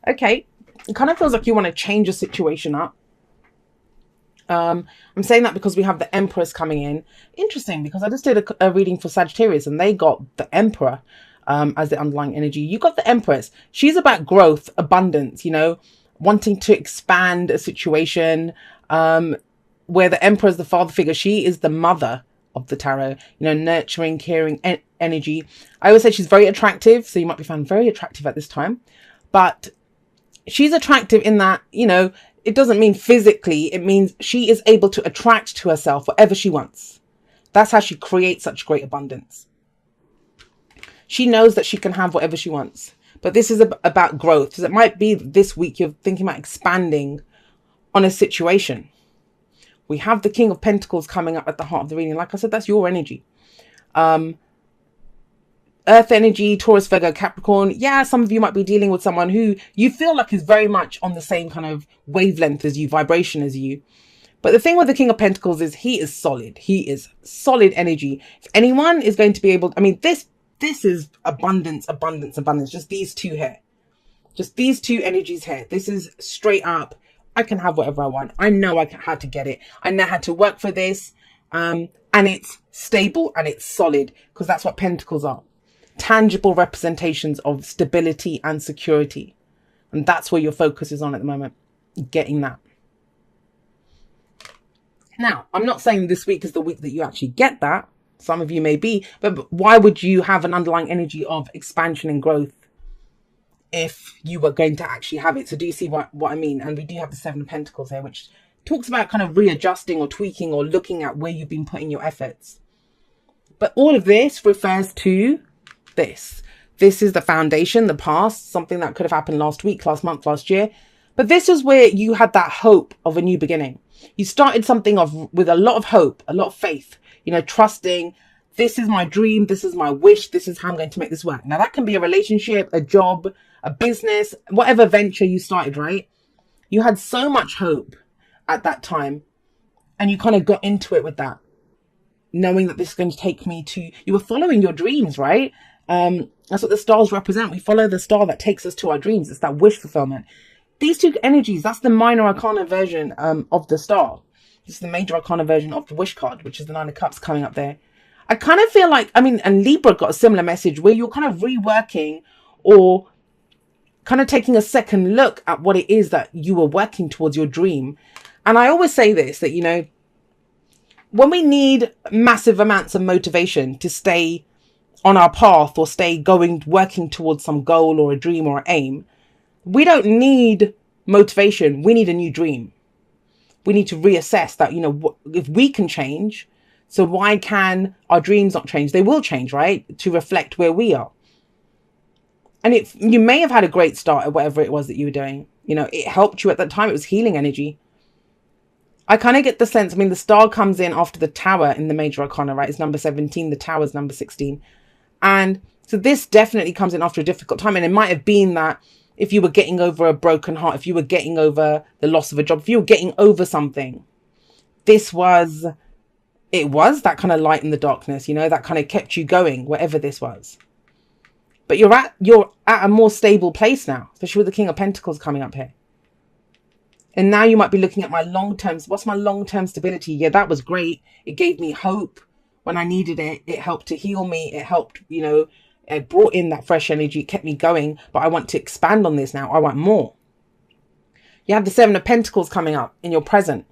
Okay. It kind of feels like you want to change a situation up. I'm saying that because we have the Empress coming in. Interesting, because I just did a reading for Sagittarius and they got the Emperor as the underlying energy. You got the Empress. She's about growth, abundance, wanting to expand a situation, where the Emperor is the father figure. She is the mother of the tarot, nurturing, caring energy. I always say she's very attractive. So you might be found very attractive at this time. But she's attractive in that, it doesn't mean physically. It means she is able to attract to herself whatever she wants. That's how she creates such great abundance. She knows that she can have whatever she wants. But this is about growth. So it might be this week you're thinking about expanding on a situation. We have the King of Pentacles coming up at the heart of the reading. Like I said, that's your energy. Earth energy, Taurus, Virgo, Capricorn. Yeah, some of you might be dealing with someone who you feel like is very much on the same kind of wavelength as you, vibration as you. But the thing with the King of Pentacles is he is solid. He is solid energy. If anyone is going to be able, this is abundance, abundance, abundance. Just these two here. Just these two energies here. This is straight up. I can have whatever I want. I know how to get it. I know how to work for this. And it's stable and it's solid, because that's what Pentacles are. Tangible representations of stability and security. And that's where your focus is on at the moment. Getting that. Now, I'm not saying this week is the week that you actually get that. Some of you may be. But why would you have an underlying energy of expansion and growth if you were going to actually have it? So do you see what I mean? And we do have the Seven of Pentacles here, which talks about kind of readjusting or tweaking or looking at where you've been putting your efforts. But all of this refers to this. This is the foundation, the past, something that could have happened last week, last month, last year. But this is where you had that hope of a new beginning. You started something off with a lot of hope, a lot of faith, trusting this is my dream, this is my wish, this is how I'm going to make this work. Now that can be a relationship, a job, a business, whatever venture you started, right? You had so much hope at that time and you kind of got into it with that, knowing that this is going to take me to, you were following your dreams, right? That's what the stars represent. We follow the star that takes us to our dreams. It's that wish fulfillment. These two energies, that's the minor arcana version of the star. This is the major arcana version of the wish card, which is the Nine of Cups coming up there. I kind of feel like, and Libra got a similar message where you're kind of reworking or kind of taking a second look at what it is that you were working towards, your dream. And I always say this, that, when we need massive amounts of motivation to stay on our path or stay working towards some goal or a dream or aim, we don't need motivation. We need a new dream. We need to reassess that, if we can change, so why can our dreams not change? They will change, right? To reflect where we are. And you may have had a great start at whatever it was that you were doing. It helped you at that time. It was healing energy. I kind of get the sense, the star comes in after the tower in the major arcana, right? It's number 17. The tower is number 16. And so this definitely comes in after a difficult time. And it might have been that if you were getting over a broken heart, if you were getting over the loss of a job, if you were getting over something, it was that kind of light in the darkness, that kind of kept you going, whatever this was. But you're at a more stable place now, especially with the King of Pentacles coming up here. And now you might be looking at my long-term, what's my long-term stability? Yeah, that was great. It gave me hope when I needed it. It helped to heal me. It helped, it brought in that fresh energy. It kept me going. But I want to expand on this now. I want more. You have the Seven of Pentacles coming up in your present.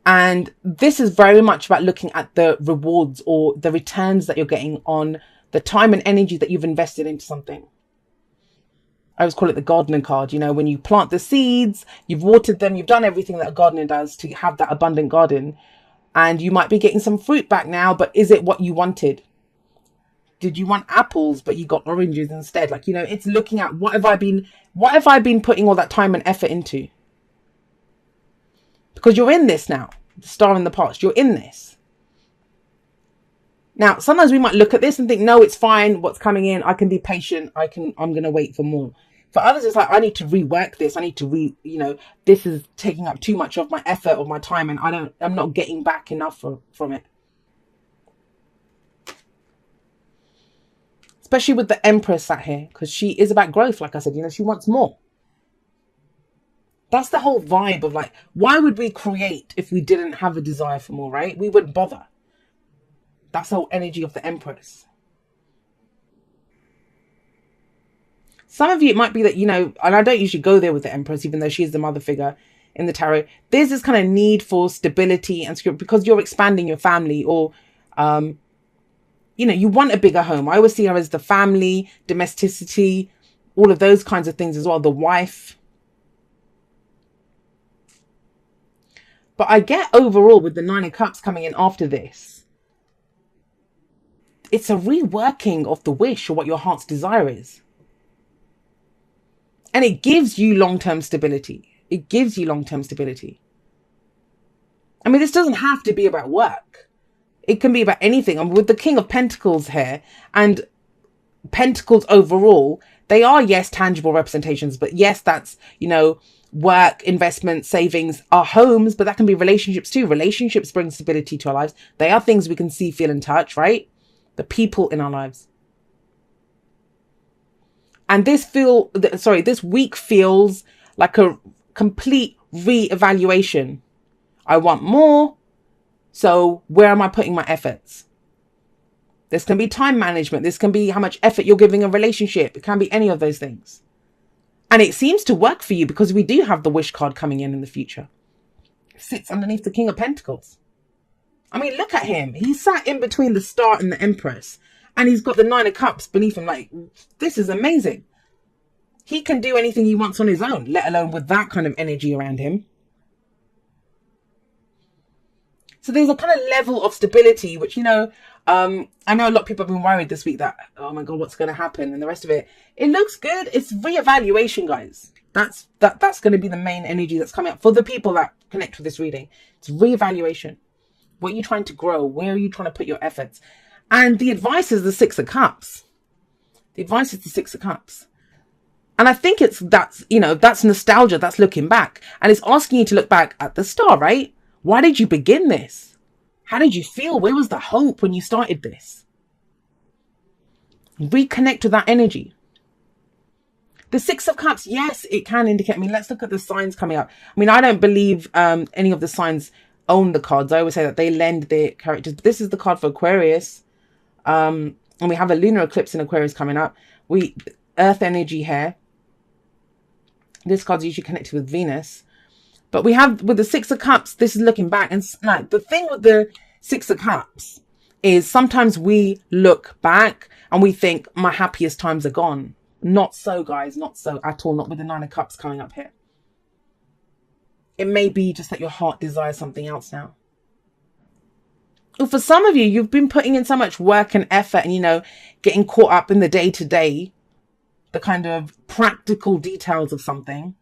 And this is very much about looking at the rewards or the returns that you're getting on the time and energy that you've invested into something. I always call it the gardener card. When you plant the seeds, you've watered them, you've done everything that a gardener does to have that abundant garden. And you might be getting some fruit back now, but is it what you wanted? Did you want apples, but you got oranges instead? It's looking at what have I been putting all that time and effort into? Because you're in this now, the star in the past, you're in this. Now, sometimes we might look at this and think, no, it's fine. What's coming in, I can be patient. I'm going to wait for more. For others, it's like, I need to rework this. I need to this is taking up too much of my effort, of my time, and I'm not getting back enough from it. Especially with the Empress sat here, because she is about growth. Like I said, she wants more. That's the whole vibe of like, why would we create if we didn't have a desire for more, right? We wouldn't bother. That's the whole energy of the Empress. Some of you, it might be that, you know, and I don't usually go there with the Empress, even though she is the mother figure in the tarot. There's this kind of need for stability and security because you're expanding your family, or, you know, you want a bigger home. I always see her as the family, domesticity, all of those kinds of things as well. The wife. But I get overall with the Nine of Cups coming in after this, it's a reworking of the wish or what your heart's desire is. And it gives you long-term stability. It gives you long-term stability. I mean, this doesn't have to be about work. It can be about anything. And with the King of Pentacles here and Pentacles overall, they are, yes, tangible representations. But yes, that's, you know, work, investment, savings, our homes, but that can be relationships too. Relationships bring stability to our lives. They are things we can see, feel, and touch, right? The people in our lives. And this week feels like a complete re-evaluation. I want more. So where am I putting my efforts? This can be time management. This can be how much effort you're giving a relationship. It can be any of those things. And it seems to work for you because we do have the wish card coming in the future. It sits underneath the King of Pentacles. I mean, look at him. He's sat in between the Star and the Empress. And he's got the Nine of Cups beneath him. Like, this is amazing. He can do anything he wants on his own, let alone with that kind of energy around him. So there's a kind of level of stability, which, you know, I know a lot of people have been worried this week that, oh my God, what's going to happen? And the rest of it. It looks good. It's reevaluation, guys. That's going to be the main energy that's coming up for the people that connect with this reading. It's reevaluation. What are you trying to grow? Where are you trying to put your efforts? And the advice is the Six of Cups. The advice is the Six of Cups. And I think that's nostalgia. That's looking back. And it's asking you to look back at the Star, right? Why did you begin this? How did you feel? Where was the hope when you started this? Reconnect with that energy. The Six of Cups, yes, it can indicate. I mean, let's look at the signs coming up. I mean, I don't believe any of the signs own the cards. I always say that they lend their characters. But this is the card for Aquarius. And we have a lunar eclipse in Aquarius coming up. Earth energy here. This card's usually connected with Venus. But we have, with the Six of Cups, this is looking back. And like, the thing with the Six of Cups is sometimes we look back and we think my happiest times are gone. Not so, guys. Not so at all. Not with the Nine of Cups coming up here. It may be just that your heart desires something else now. Well, for some of you, you've been putting in so much work and effort and, you know, getting caught up in the day-to-day, the kind of practical details of something.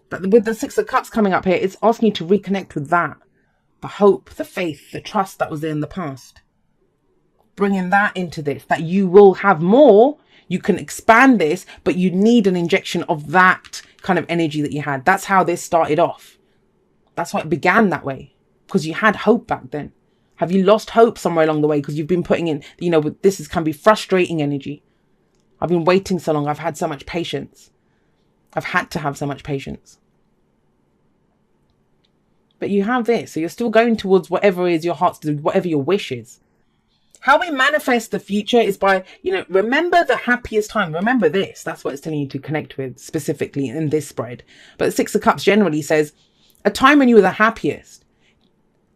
But with the Six of Cups coming up here, it's asking you to reconnect with that. The hope, the faith, the trust that was there in the past. Bringing that into this, that you will have more. You can expand this, but you need an injection of that kind of energy that you had. That's how this started off. That's why it began that way. Because you had hope back then. Have you lost hope somewhere along the way? Because you've been putting in, you know, can be frustrating energy. I've been waiting so long. I've had so much patience. I've had to have so much patience. But you have this. So you're still going towards whatever is your heart's, whatever your wish is. How we manifest the future is by, you know, remember the happiest time. Remember this. That's what it's telling you to connect with specifically in this spread. But the Six of Cups generally says a time when you were the happiest.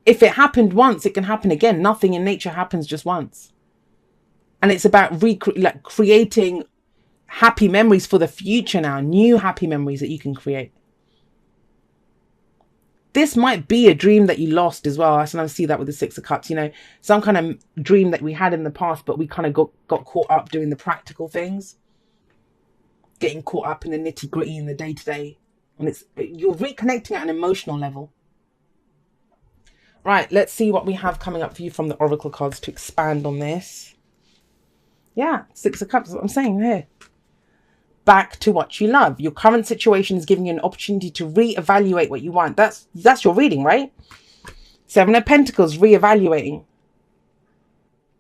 If it happened once, it can happen again. Nothing in nature happens just once. And it's about creating happy memories for the future now. New happy memories that you can create. This might be a dream that you lost as well. I sometimes see that with the Six of Cups, you know, some kind of dream that we had in the past, but we kind of got caught up doing the practical things, getting caught up in the nitty gritty in the day to day. And you're reconnecting at an emotional level. Right, let's see what we have coming up for you from the Oracle cards to expand on this. Yeah, Six of Cups, that's what I'm saying here. Back to what you love. Your current situation is giving you an opportunity to reevaluate what you want. That's your reading, right? Seven of Pentacles, reevaluating.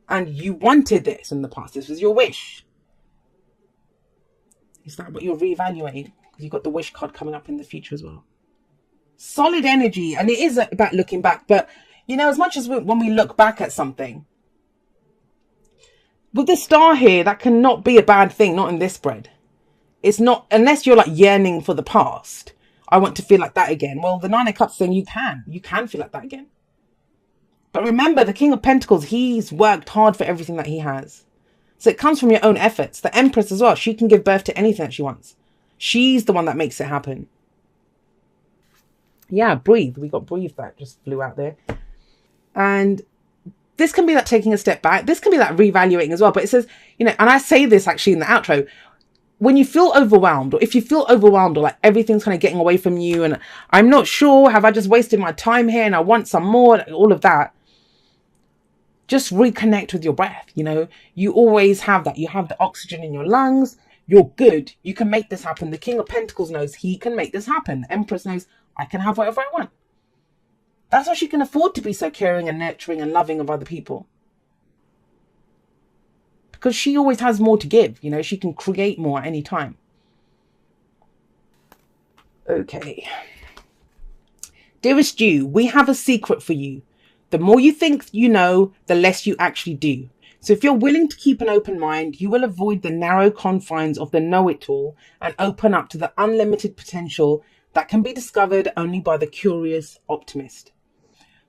And you wanted this in the past. This was your wish. Is that what you're reevaluating? You've got the wish card coming up in the future as well. Solid energy. And it is about looking back. But, you know, as much as when we look back at something, with the star here, that cannot be a bad thing. Not in this spread. It's not, unless you're like yearning for the past. I want to feel like that again. Well, the Nine of Cups thing, you can feel like that again. But remember, the King of Pentacles, he's worked hard for everything that he has. So it comes from your own efforts. The Empress as well, she can give birth to anything that she wants. She's the one that makes it happen. Yeah, breathe. We got breathe that just flew out there. And this can be like taking a step back. This can be like reevaluating as well. But it says, you know, and I say this actually in the outro, when you feel overwhelmed, or if you feel overwhelmed, or like everything's kind of getting away from you, and I'm not sure, have I just wasted my time here and I want some more, all of that, just reconnect with your breath. You know, you always have that. You have the oxygen in your lungs. You're good. You can make this happen. The King of Pentacles knows he can make this happen. The Empress knows I can have whatever I want. That's why she can afford to be so caring and nurturing and loving of other people. Because she always has more to give, you know, she can create more at any time. Okay. Dearest you, we have a secret for you. The more you think you know, the less you actually do. So if you're willing to keep an open mind, you will avoid the narrow confines of the know-it-all and open up to the unlimited potential that can be discovered only by the curious optimist.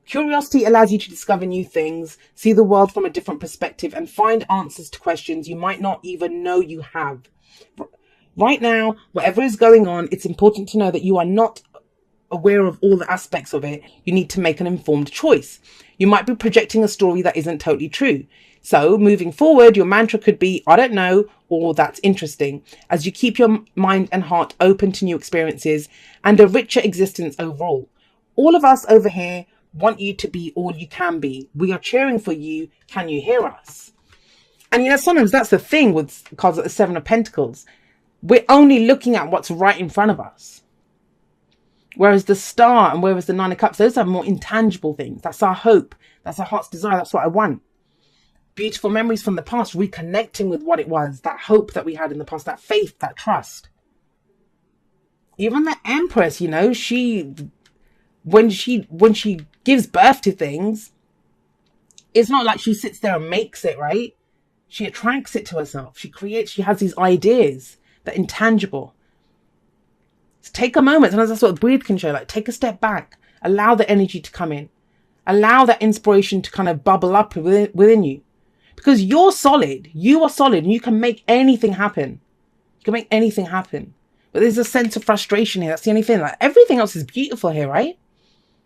Curiosity allows you to discover new things, see the world from a different perspective, and find answers to questions you might not even know you have. Right now, whatever is going on, it's important to know that you are not aware of all the aspects of it. You need to make an informed choice. You might be projecting a story that isn't totally true. So, moving forward, your mantra could be, I don't know, or that's interesting, as you keep your mind and heart open to new experiences and a richer existence overall. All of us over here want you to be all you can be. We are cheering for you. Can you hear us? And you know, sometimes that's the thing with cards like the Seven of Pentacles. We're only looking at what's right in front of us. Whereas the Star and whereas the Nine of Cups, those are more intangible things. That's our hope. That's our heart's desire. That's what I want. Beautiful memories from the past, reconnecting with what it was, that hope that we had in the past, that faith, that trust. Even the Empress, you know, when she gives birth to things, it's not like she sits there and makes it, right? She attracts it to herself. She has these ideas that are intangible. So take a moment. Sometimes that's what the breathe can show. Like, take a step back. Allow the energy to come in. Allow that inspiration to kind of bubble up within you. Because you're solid. You are solid and you can make anything happen. You can make anything happen. But there's a sense of frustration here. That's the only thing. Like, everything else is beautiful here, right?